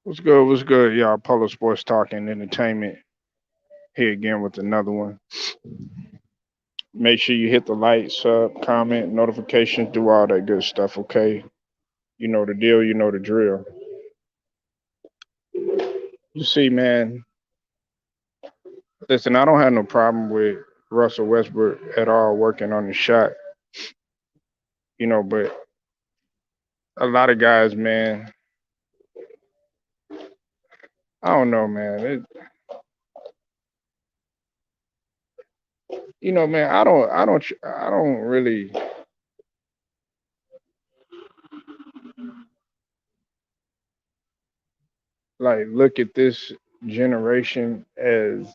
What's good? What's good, y'all? Polo Sports Talk and Entertainment here again with another one. Make sure you hit the like, sub, comment, notification, do all that good stuff, okay? You know the deal, you know the drill. You see, man, listen, I don't have no problem with Russell Westbrook at all working on the shot, but a lot of guys, man, I don't know, man. Man, I don't really like look at this generation as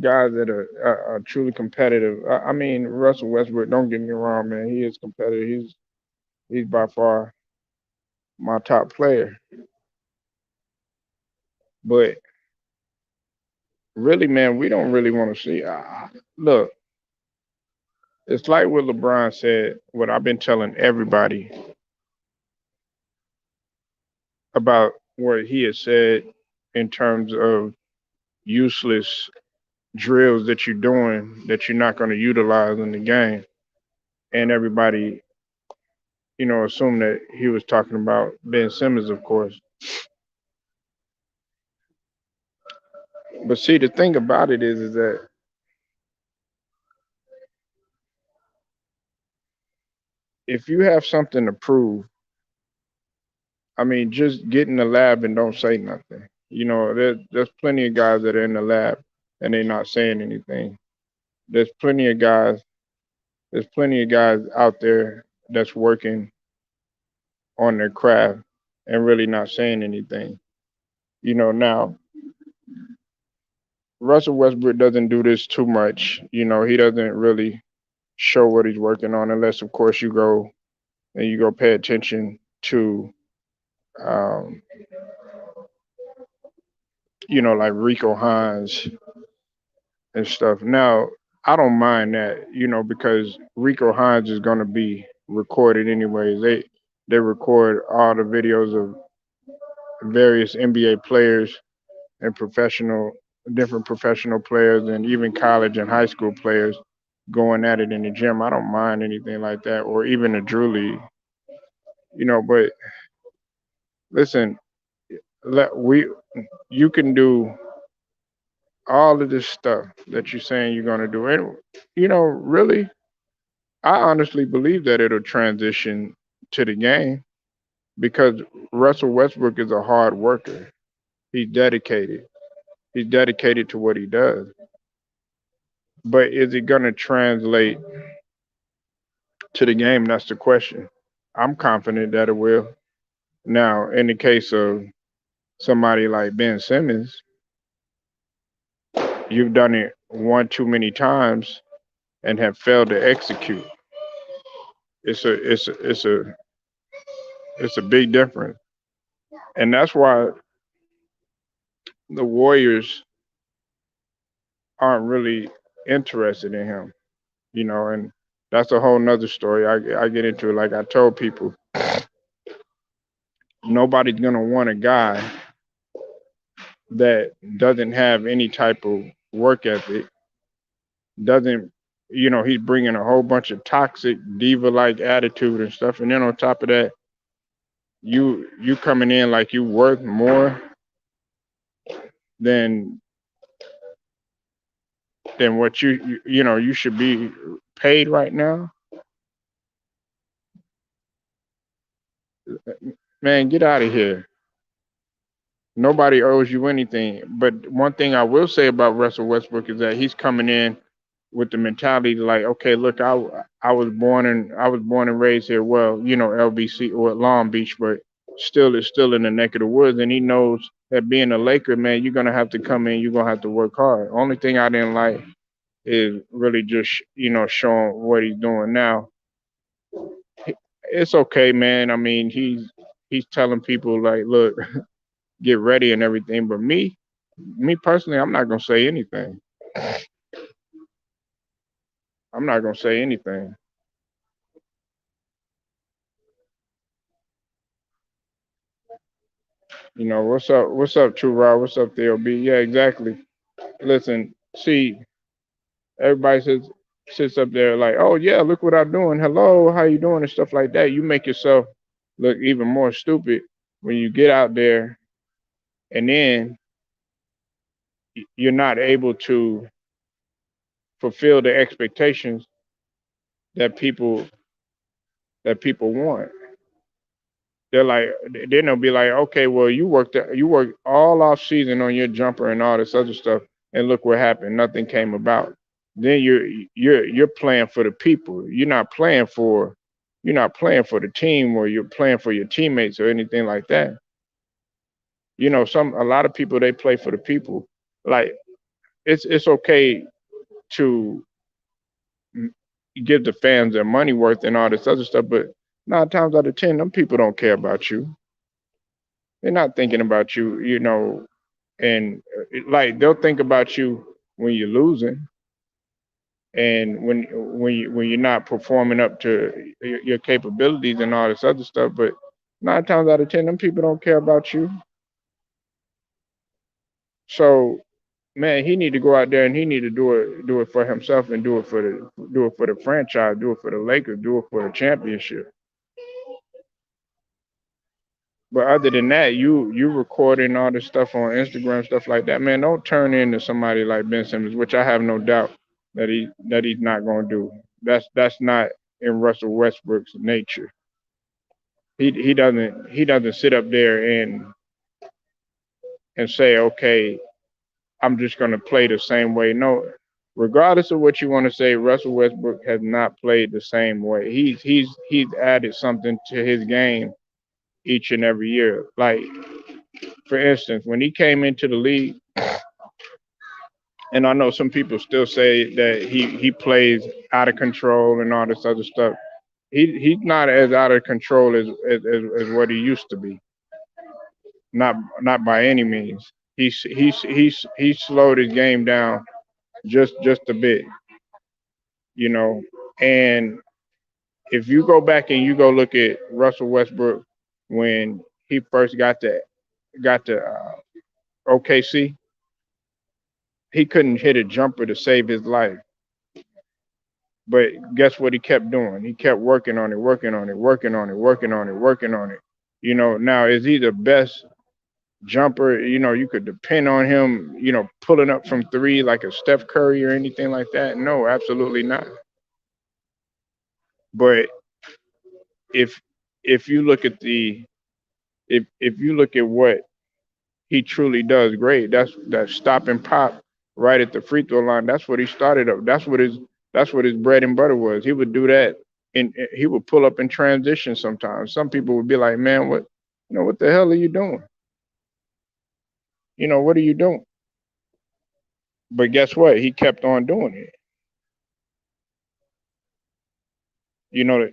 guys that are truly competitive. I mean, Russell Westbrook. Don't get me wrong, man. He is competitive. He's by far my top player. But really, man, we don't really want to see. Look, it's like what LeBron said. What I've been telling everybody about what he has said in terms of useless drills that you're doing that you're not going to utilize in the game, and everybody, assumed that he was talking about Ben Simmons, of course. But see, the thing about it is that if you have something to prove, I mean, just get in the lab and don't say nothing. There's plenty of guys that are in the lab and they're not saying anything. There's plenty of guys. There's plenty of guys out there that's working on their craft and really not saying anything. Now Russell Westbrook doesn't do this too much. He doesn't really show what he's working on unless, of course, you go pay attention to um, like Rico Hines and stuff. Now, I don't mind that, because Rico Hines is gonna be recorded anyways. They record all the videos of various NBA players and different professional players, and even college and high school players going at it in the gym. I don't mind anything like that, or even the Drew League, But listen, we you can do all of this stuff that you're saying you're going to do. And, really, I honestly believe that it'll transition to the game because Russell Westbrook is a hard worker. He's dedicated. He's dedicated to what he does. But is it going to translate to the game? That's the question. I'm confident that it will. Now, in the case of somebody like Ben Simmons, you've done it one too many times and have failed to execute. It's a big difference, and that's why the Warriors aren't really interested in him. And that's a whole nother story. I get into it. Like I told people, nobody's gonna want a guy that doesn't have any type of work ethic. Doesn't he's bringing a whole bunch of toxic diva-like attitude and stuff, and then on top of that, you coming in like you worth more than what you should be paid right now. Man, get out of here. Nobody owes you anything. But one thing I will say about Russell Westbrook is that he's coming in with the mentality like, okay, look, I was born and raised here. Well, LBC or Long Beach, but still, it's still in the neck of the woods, and he knows that being a Laker, man, you're gonna have to come in. You're gonna have to work hard. Only thing I didn't like is really just showing what he's doing now. It's okay, man. I mean, he's telling people like, look, get ready and everything. But me personally, I'm not gonna say anything. I'm not gonna say anything. What's up? What's up, True Rod? What's up, Theo B? Yeah, exactly. Listen, see, everybody sits up there like, oh yeah, look what I'm doing. Hello, how you doing and stuff like that. You make yourself look even more stupid when you get out there and then you're not able to fulfill the expectations that people want. They're like, then they'll be like, okay, well, you worked all off season on your jumper and all this other stuff, and look what happened. Nothing came about. Then you're playing for the people. You're not playing for the team, or you're playing for your teammates or anything like that. A lot of people, they play for the people. Like, it's okay to give the fans their money worth and all this other stuff, but 9 times out of 10, them people don't care about you. They're not thinking about you, and like they'll think about you when you're losing and when you're not performing up to your capabilities and all this other stuff. But 9 times out of 10, them people don't care about you. So man, he need to go out there and he need to do it for himself and do it for the franchise, do it for the Lakers, do it for the championship. But other than that, you recording all this stuff on Instagram, stuff like that, man, don't turn into somebody like Ben Simmons, which I have no doubt that he's not gonna do. That's not in Russell Westbrook's nature. He doesn't sit up there and say, okay, I'm just gonna play the same way. No, regardless of what you want to say, Russell Westbrook has not played the same way. He's added something to his game each and every year. Like, for instance, when he came into the league, and I know some people still say that he plays out of control and all this other stuff. He's not as out of control as what he used to be. Not by any means. He slowed his game down just a bit, you know. And if you go back and you go look at Russell Westbrook when he first got to OKC, he couldn't hit a jumper to save his life. But guess what he kept doing? He kept working on it, working on it, working on it, working on it, working on it. Now is he the best jumper? You could depend on him, pulling up from three like a Steph Curry or anything like that. No, absolutely not. But if if you look at the if you look at what he truly does great, that stop and pop right at the free throw line. That's what he started up. That's what his bread and butter was. He would do that, and he would pull up in transition sometimes. Some people would be like, "Man, what the hell are you doing? What are you doing?" But guess what? He kept on doing it.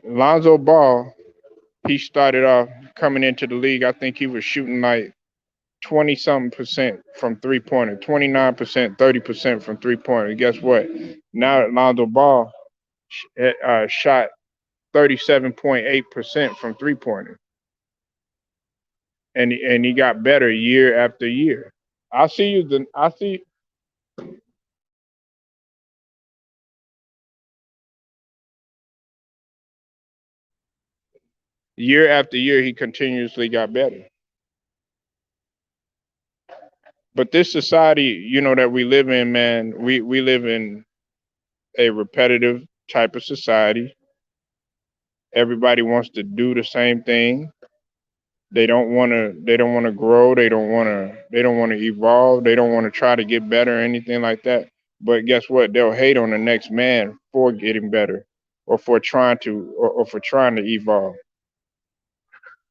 Lonzo Ball, he started off coming into the league. I think he was shooting like 20 something percent from 3 pointer, 29%, 30% from 3 pointer. Guess what? Now Lonzo Ball shot 37.8% from 3 pointer, and he got better year after year. I see year after year he continuously got better. But this society, that we live in, man, we live in a repetitive type of society. Everybody wants to do the same thing. They don't want to grow. They don't want to evolve. They don't want to try to get better or anything like that. But guess what? They'll hate on the next man for getting better, or for trying to evolve.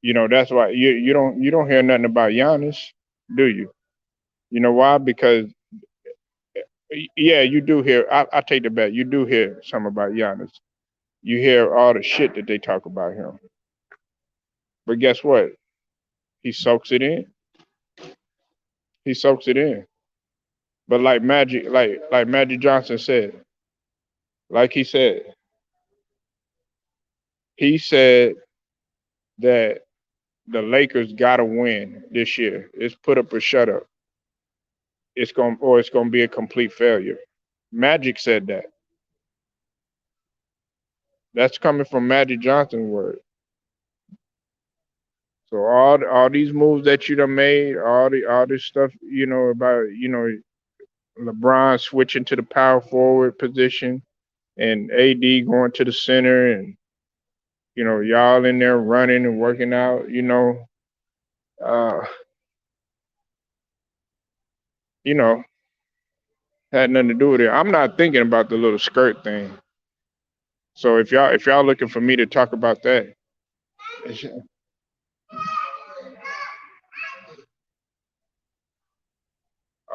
That's why you don't hear nothing about Giannis, do you? You know why? Because yeah, you do hear. I take the bet. You do hear some about Giannis. You hear all the shit that they talk about him. But guess what? He soaks it in. He soaks it in. But like Magic Johnson said, like he said that The Lakers gotta win this year. It's put up or shut up. It's gonna be a complete failure. Magic said that. That's coming from Magic Johnson's word. So all these moves that you done made, all this stuff, about LeBron switching to the power forward position and AD going to the center, and y'all in there running and working out, uh, you know, had nothing to do with it. I'm not thinking about the little skirt thing. So if y'all looking for me to talk about that,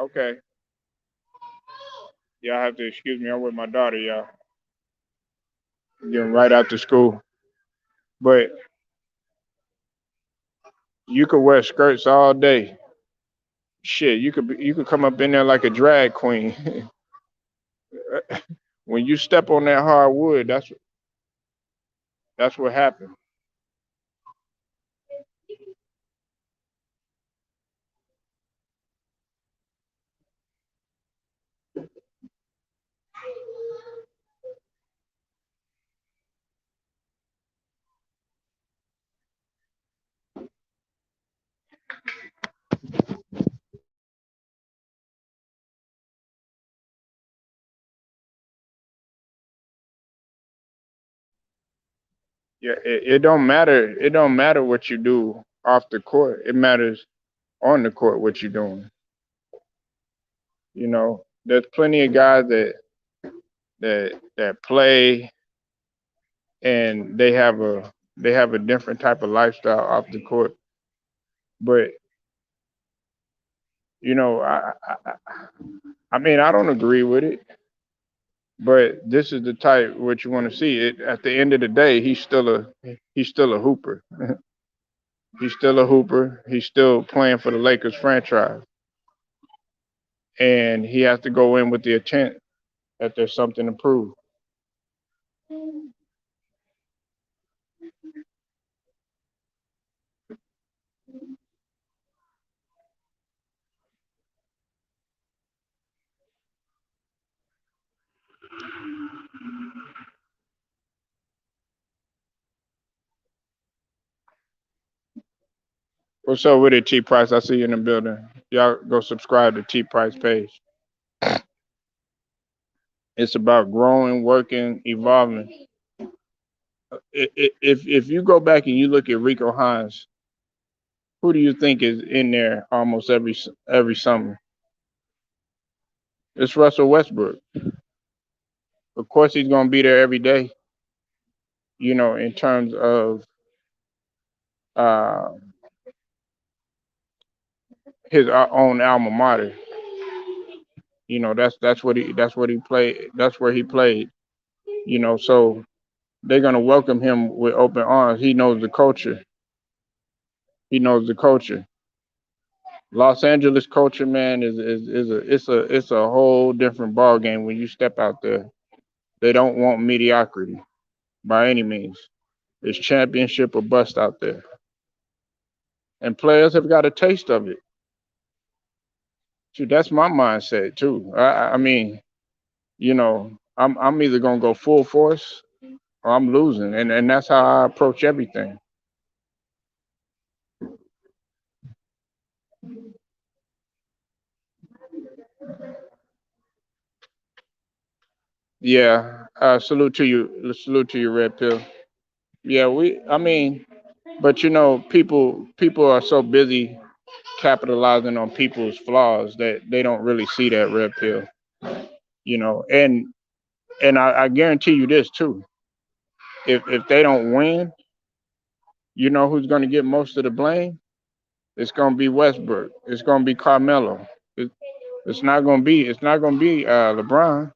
okay, y'all have to excuse me. I'm with my daughter, y'all, getting right out to school. But you could wear skirts all day. Shit, you could come up in there like a drag queen. When you step on that hard wood, that's what happened. Yeah, it don't matter. It don't matter what you do off the court. It matters on the court what you're doing. There's plenty of guys that play and they have a different type of lifestyle off the court. But I mean, I don't agree with it. But this is the type what you want to see. It at the end of the day, he's still a hooper. He's still a hooper. He's still playing for the Lakers franchise, and he has to go in with the intent that there's something to prove. What's up with it, T Price? I see you in the building. Y'all go subscribe to T Price page. It's about growing, working, evolving. If you go back and you look at Rico Hines, who do you think is in there almost every summer? It's Russell Westbrook. Of course, he's gonna be there every day. In terms of uh, his own alma mater. That's what he played. That's where he played. So they're gonna welcome him with open arms. He knows the culture. He knows the culture. Los Angeles culture, man, it's a whole different ball game when you step out there. They don't want mediocrity by any means. It's championship or bust out there, and players have got a taste of it. Shoot, that's my mindset too. I mean, I'm either gonna go full force or I'm losing, and that's how I approach everything. Yeah, salute to you. Salute to you, Red Pill. Yeah, I mean, but people are so busy capitalizing on people's flaws that they don't really see that Red Pill. And I guarantee you this too. If they don't win, you know who's going to get most of the blame? It's going to be Westbrook. It's going to be Carmelo. It, it's not going to be LeBron.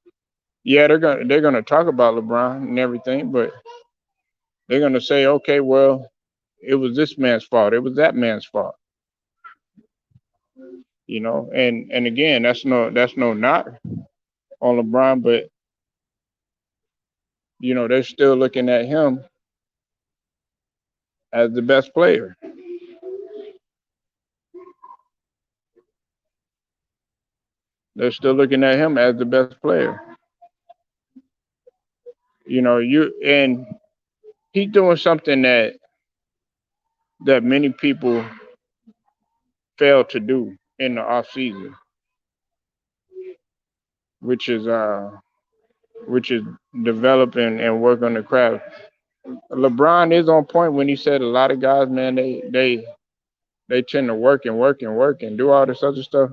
Yeah, they're gonna talk about LeBron and everything, but they're gonna say, okay, well, it was this man's fault. It was that man's fault. And again, that's no knock on LeBron, but they're still looking at him as the best player. They're still looking at him as the best player. And he's doing something that many people fail to do in the off season, which is uh which is developing and work on the craft. LeBron is on point when he said a lot of guys, man, they tend to work and work and work and do all this other stuff,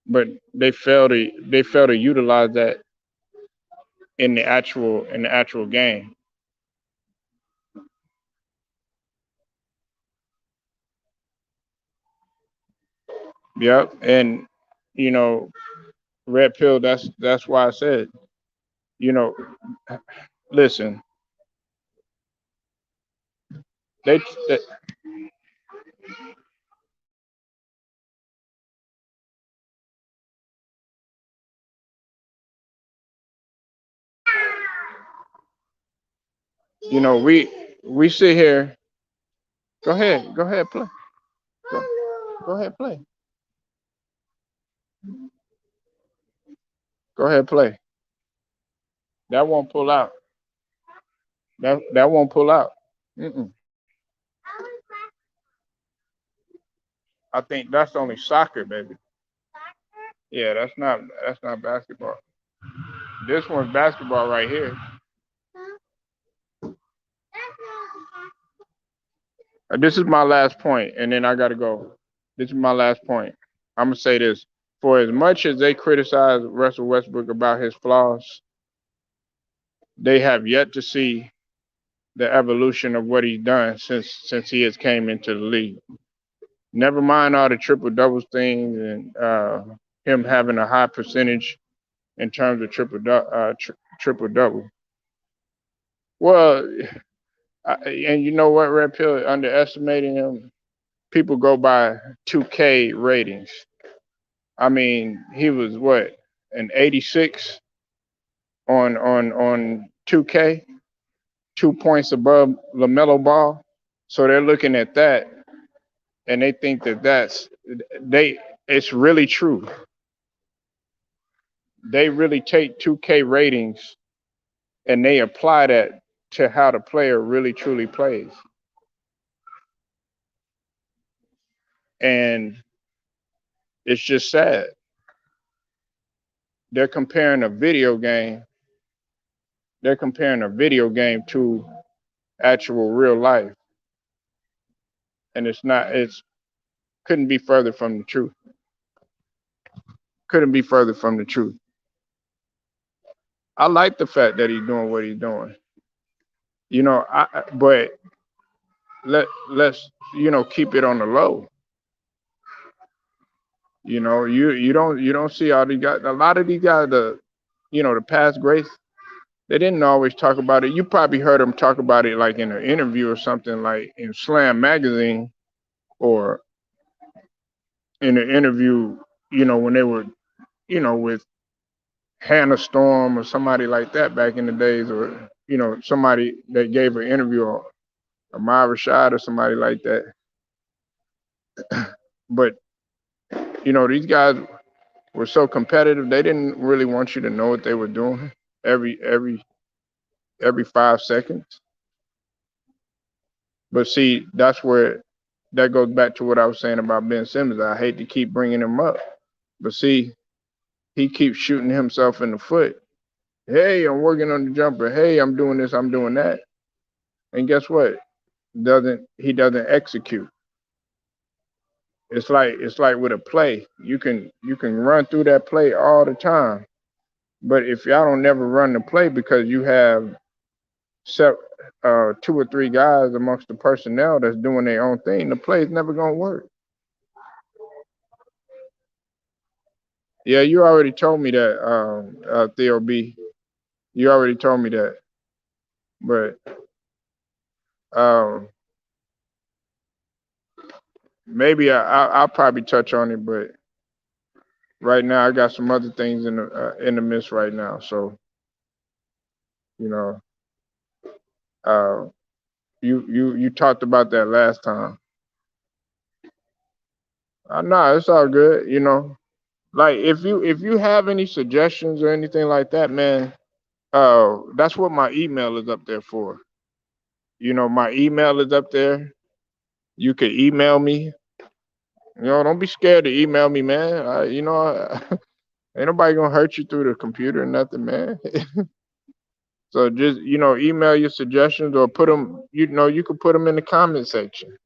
but they fail to utilize that in the actual game. Yep, and you know, red pill. That's why I said, you know, listen, they we sit here. Go ahead, play. Go, go ahead, play. Go ahead, play. That won't pull out. That won't pull out. Mm-mm. I think that's only soccer, baby. Yeah, that's not basketball. This one's basketball right here. This is my last point, and then I gotta go. This is my last point. I'm gonna say this: for as much as they criticize Russell Westbrook about his flaws, they have yet to see the evolution of what he's done since he has came into the league. Never mind all the triple doubles things and him having a high percentage in terms of triple double. Well, and you know what, Red Pill underestimating him. People go by 2K ratings. I mean, he was what, an 86 on 2K, 2 points above Lamelo Ball. So they're looking at that and they think they it's really true. They really take 2K ratings and they apply that to how the player really truly plays. And it's just sad. They're comparing a video game. They're comparing a video game to actual real life, and it's not. It's couldn't be further from the truth. Couldn't be further from the truth. I like the fact that he's doing what he's doing. But let's keep it on the low. You don't see all these guys. A lot of these guys, the past greats, they didn't always talk about it. You probably heard them talk about it like in an interview or something, like in Slam magazine or in an interview. When they were, with Hannah Storm or somebody like that back in the days, or somebody that gave an interview, or Amara Rashad or somebody like that. But these guys were so competitive. They didn't really want you to know what they were doing every 5 seconds. But see, that's where that goes back to what I was saying about Ben Simmons. I hate to keep bringing him up, but see, he keeps shooting himself in the foot. Hey, I'm working on the jumper. Hey, I'm doing this. I'm doing that. And guess what? He doesn't execute. It's like with a play. You can run through that play all the time, but if y'all don't never run the play because you have set, two or three guys amongst the personnel that's doing their own thing, the play is never gonna work. Yeah, you already told me that, Theo B. You already told me that, but um, maybe I'll probably touch on it, but right now I got some other things in the midst right now. So you know, uh, you talked about that last time. No, it's all good. Like if you have any suggestions or anything like that, man, that's what my email is up there for. My email is up there. You can email me. Don't be scared to email me, man. Ain't nobody gonna hurt you through the computer or nothing, man. So just email your suggestions or put them. You can put them in the comment section.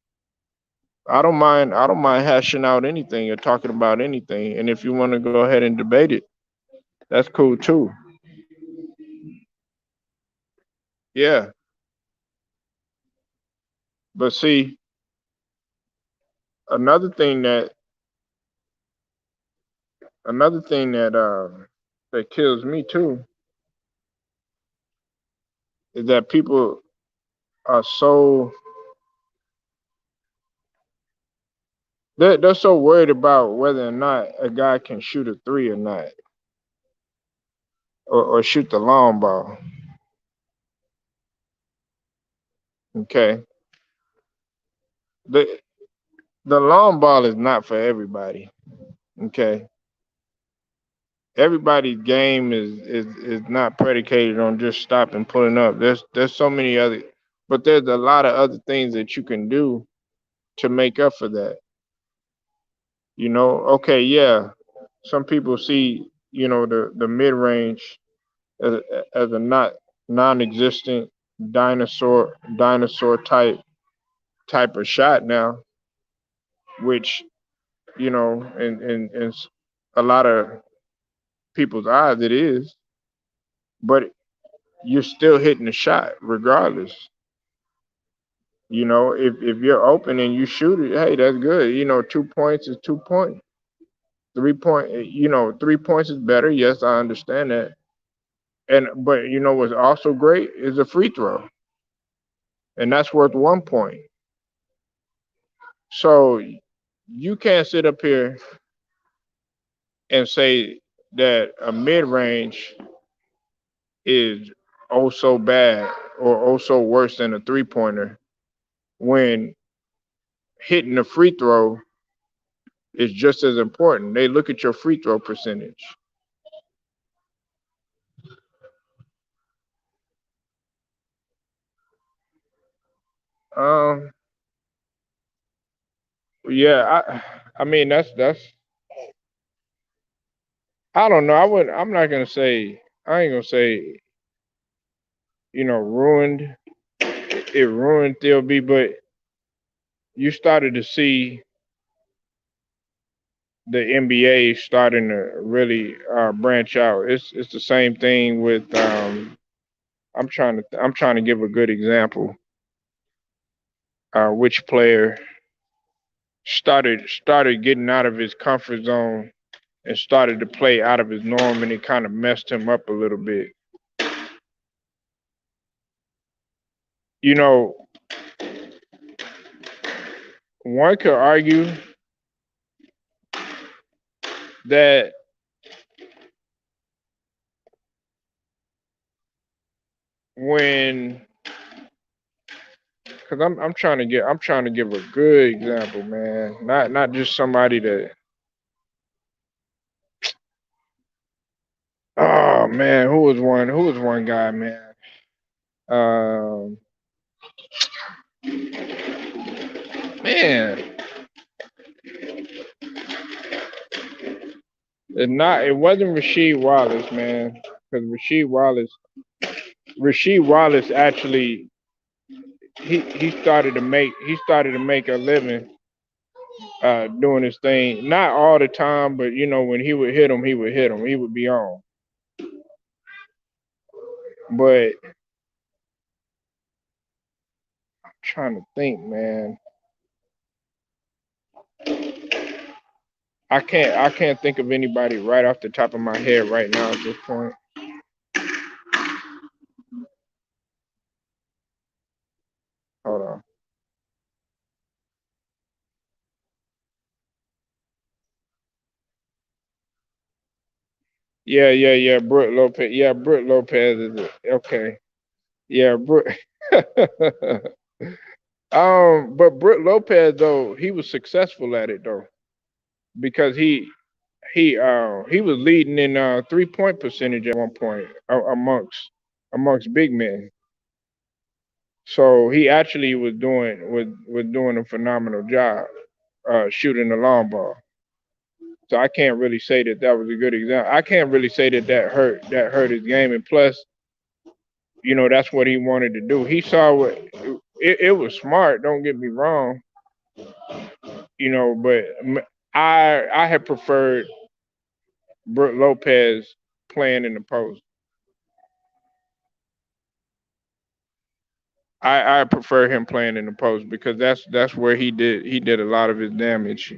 I don't mind. I don't mind hashing out anything or talking about anything. And if you want to go ahead and debate it, that's cool too. Yeah. But see, another thing that another thing that kills me too is that people are they're so worried about whether or not a guy can shoot a three or not, or shoot the long ball. Okay, the the long ball is not for everybody. Okay, everybody's game is not predicated on just stopping pulling up. There's so many other, but there's a lot of other things that you can do to make up for that. Okay, yeah, some people see the mid range as, as a not non-existent dinosaur type of shot now, which in a lot of people's eyes it is, but you're still hitting the shot regardless. If you're open and you shoot it, hey, that's good. 2 points is 2 points. 3 point, 3 points is better. Yes, I understand that. But what's also great is a free throw, and that's worth 1 point. So you can't sit up here and say that a mid range is oh so bad or oh so worse than a 3 pointer when hitting the free throw is just as important. They look at your free throw percentage. Um, yeah, I mean that's I don't know. I'm not gonna say. I ain't gonna say. Ruined. It ruined TLB, but you started to see the NBA starting to really branch out. It's the same thing with. I'm trying to give a good example. Which player started getting out of his comfort zone and started to play out of his norm, and it kind of messed him up a little bit. You know, one could argue that when, because I'm trying to give a good example, man. Not just somebody that. Oh man, who was one guy, man? Um, man, it wasn't Rasheed Wallace, man, because Rasheed Wallace actually he started to make a living doing his thing. Not all the time, but when he would hit him, he would hit him. He would be on. But I'm trying to think, man. I can't think of anybody right off the top of my head right now at this point. Hold on. Yeah, yeah, yeah. Brooke Lopez. Yeah, Brooke Lopez is it. Okay. Yeah, Brooke. But Brooke Lopez though he was successful at it though because he he was leading in 3-point percentage at one point amongst big men. So he actually was doing a phenomenal job shooting the long ball. So I can't really say that that was a good example. I can't really say that that hurt his game. And plus, that's what he wanted to do. He saw what it was smart. Don't get me wrong, but I had preferred Brook Lopez playing in the post. I prefer him playing in the post because that's where he did a lot of his damage.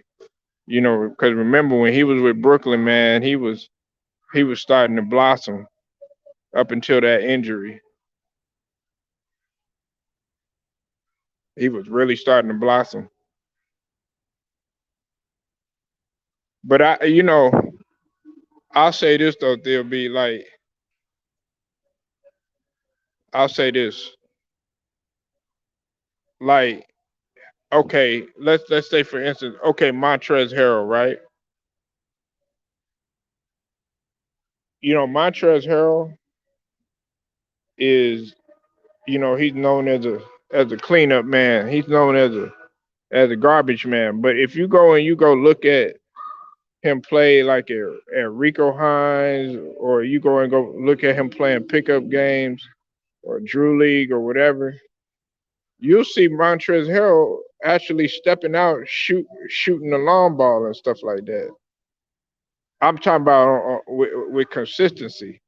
Because remember when he was with Brooklyn, man, he was starting to blossom up until that injury. He was really starting to blossom. But I'll say this though, they'll be like, I'll say this, like, okay, let's say for instance, okay, Montrezl Harrell, right? Montrezl Harrell is, he's known as a cleanup man. He's known as a garbage man. But if you go and you go look at him play like at Rico Hines, or you go look at him playing pickup games or Drew League or whatever, you'll see Montrezl Harrell actually stepping out, shooting the long ball and stuff like that. I'm talking about with consistency.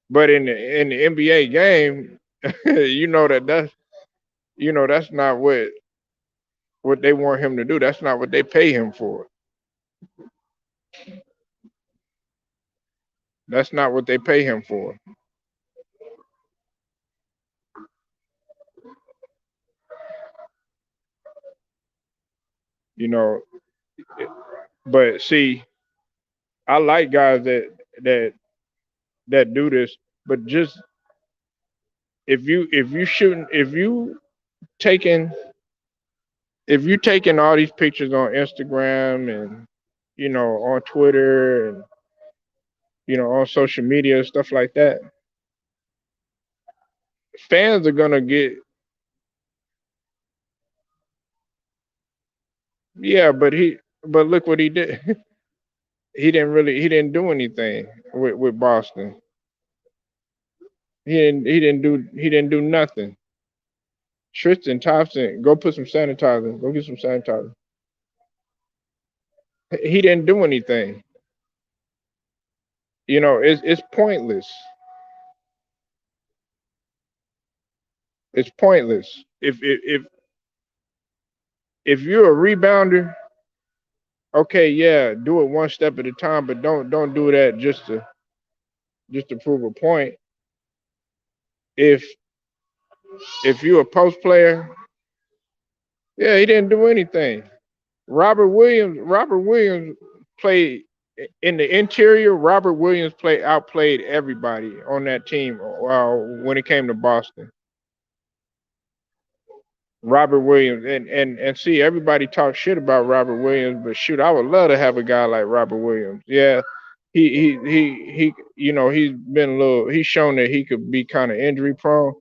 But in the NBA game, that's not what they want him to do. That's not what they pay him for. That's not what they pay him for. You know, but see, I like guys that that do this, but just taking if you taking all these pictures on Instagram and on Twitter and on social media and stuff like that, fans are gonna get, yeah, but look what he did. He didn't do anything with Boston. He didn't do nothing. Tristan Thompson, go put some sanitizer. Go get some sanitizer. He didn't do anything. It's pointless. It's pointless. If you're a rebounder, okay, yeah, do it one step at a time, but don't do that just to prove a point. If if you're a post player, yeah, he didn't do anything. Robert Williams played in the interior. Robert Williams outplayed everybody on that team when it came to Boston. Robert Williams, and see, everybody talks shit about Robert Williams, but shoot, I would love to have a guy like Robert Williams. Yeah, he's been a little. He's shown that he could be kind of injury prone,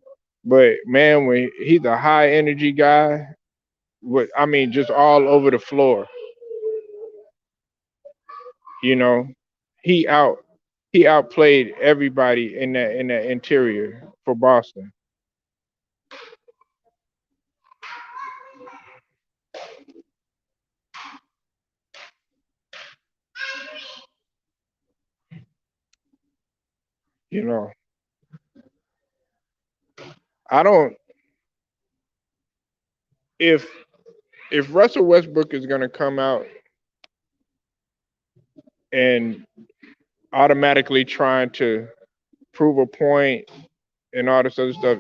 but man, when he's a high energy guy, I mean, just all over the floor. You know, he out he outplayed everybody in that interior for Boston. You know, I don't if if Russell Westbrook is gonna come out and automatically trying to prove a point and all this other stuff,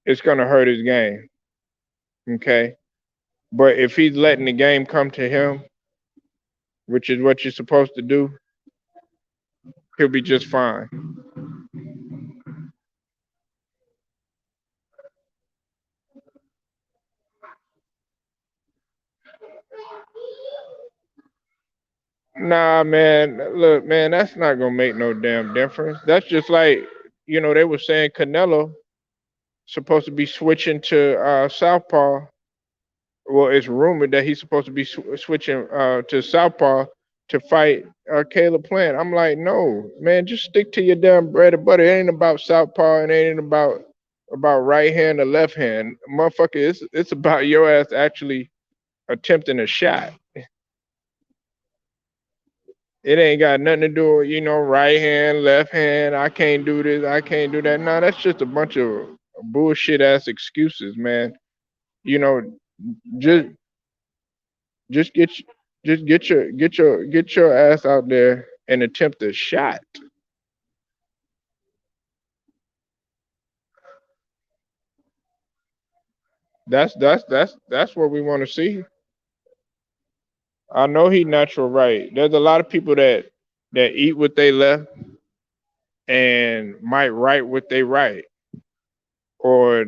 it's gonna hurt his game. Okay, but if he's letting the game come to him, which is what you're supposed to do, he'll be just fine. Nah, man. Look, man, that's not gonna make no damn difference. That's just like, they were saying Canelo supposed to be switching to southpaw. Well, it's rumored that he's supposed to be switching to southpaw to fight Caleb Plant. I'm like, no, man, just stick to your damn bread and butter. It ain't about southpaw. It ain't about right hand or left hand, motherfucker. It's about your ass actually attempting a shot. It ain't got nothing to do with, right hand, left hand. I can't do this. I can't do that. No, that's just a bunch of bullshit ass excuses, man. You know, just just get get your ass out there and attempt a shot. That's what we want to see. I know he natural right. There's a lot of people that eat what they left and might write what they write, or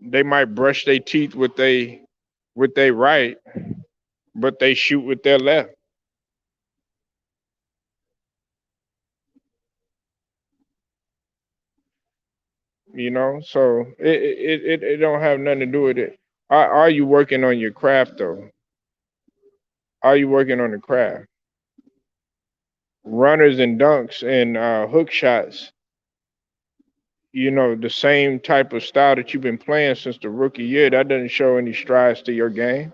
they might brush their teeth with they right, but they shoot with their left. So it don't have nothing to do with it. Are you working on your craft though? Are you working on the craft? Runners and dunks and hook shots, the same type of style that you've been playing since the rookie year, that doesn't show any strides to your game.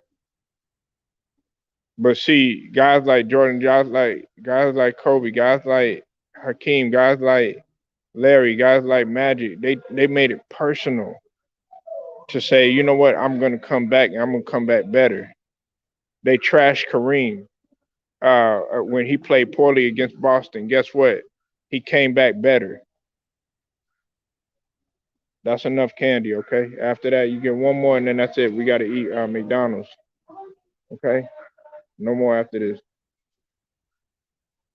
But see, guys like Jordan, guys like Kobe, guys like Hakeem, guys like Larry, guys like Magic, they made it personal to say, you know what, I'm gonna come back and I'm gonna come back better. They trashed Kareem when he played poorly against Boston. Guess what? He came back better. That's enough candy, okay? After that, you get one more, and then that's it. We got to eat McDonald's, okay? No more after this.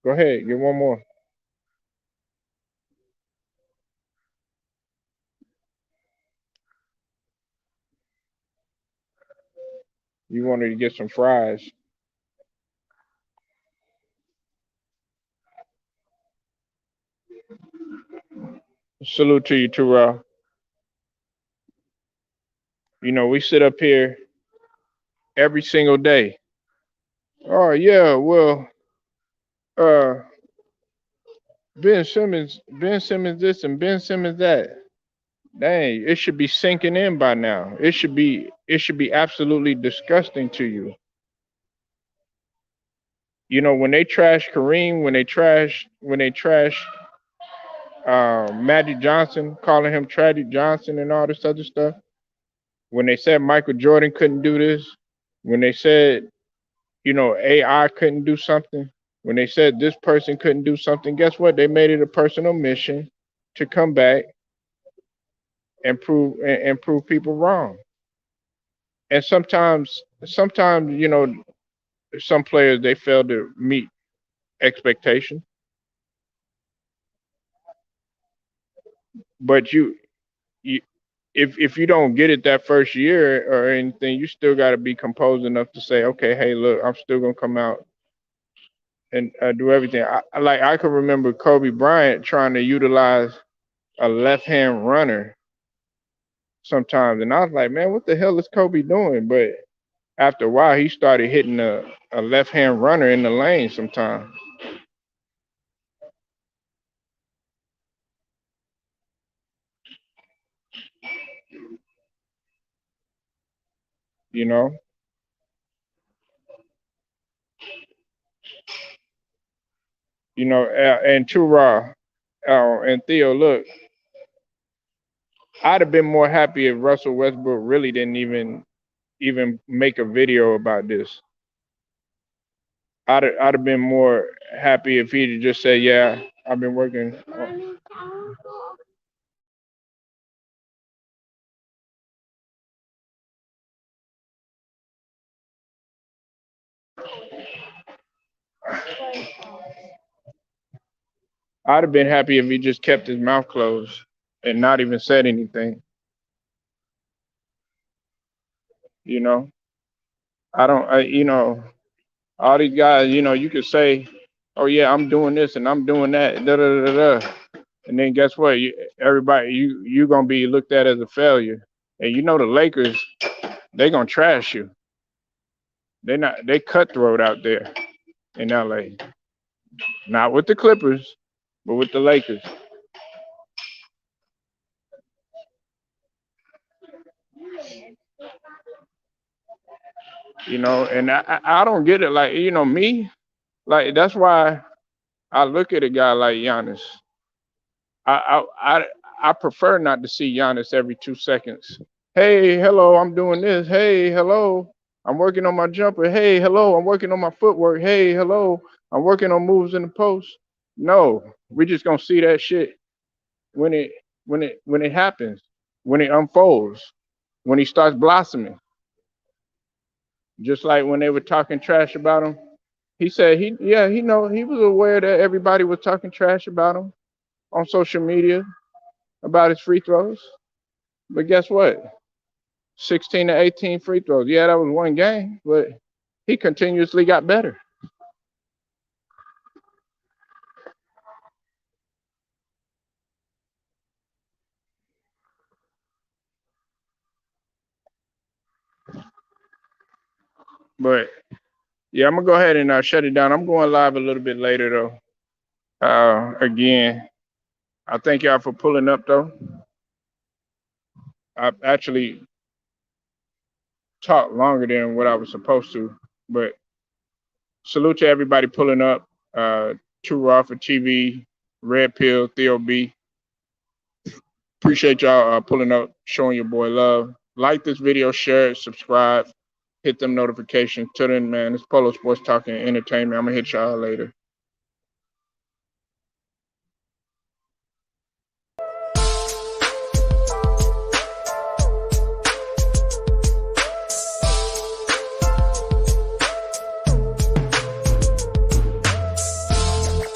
Go ahead, get one more. You wanted to get some fries. Salute to you, too, Terrell. We sit up here every single day. Oh yeah, well, uh, Ben Simmons this and Ben Simmons that. Dang, it should be sinking in by now. It should be absolutely disgusting to you. When they trash Kareem, when they trash Magic Johnson, calling him Tragic Johnson and all this other stuff. When they said Michael Jordan couldn't do this, when they said, AI couldn't do something, when they said this person couldn't do something, guess what? They made it a personal mission to come back and prove people wrong. And sometimes, some players they fail to meet expectations, but you if you don't get it that first year or anything, you still got to be composed enough to say, okay, hey, look, I'm still gonna come out and do everything. I can remember Kobe Bryant trying to utilize a left hand runner sometimes, and I was like, man, what the hell is Kobe doing? But after a while, he started hitting a left hand runner in the lane sometimes. You know, and too raw. And Theo, look, I'd have been more happy if Russell Westbrook really didn't even make a video about this. I'd have been more happy if he'd just say, "Yeah, I've been working." I'd have been happy if he just kept his mouth closed and not even said anything. You know, I don't. All these guys, you could say, "Oh yeah, I'm doing this and I'm doing that," da da da da. And then guess what? Everybody, you gonna be looked at as a failure. And the Lakers, they gonna trash you. They cutthroat out there in LA. Not with the Clippers, but with the Lakers. And I don't get it. Like, me, like that's why I look at a guy like Giannis. I I I, I prefer not to see Giannis every 2 seconds. Hey, hello, I'm doing this. Hey, hello, I'm working on my jumper. Hey, hello, I'm working on my footwork. Hey, hello, I'm working on moves in the post. No, we just gonna see that shit when it happens, when it unfolds, when he starts blossoming. Just like when they were talking trash about him, he said he was aware that everybody was talking trash about him on social media about his free throws. But guess what? 16 to 18 free throws. Yeah, that was one game, but he continuously got better. But yeah, I'm gonna go ahead and shut it down. I'm going live a little bit later though. Again, I thank y'all for pulling up though. I actually talked longer than what I was supposed to, but salute to everybody pulling up. Too Raw for TV, Red Pill, Theo B. Appreciate y'all pulling up, showing your boy love. Like this video, share it, subscribe, hit them notifications. Till then, man, it's Polo Sports Talking Entertainment. I'm gonna hit y'all later.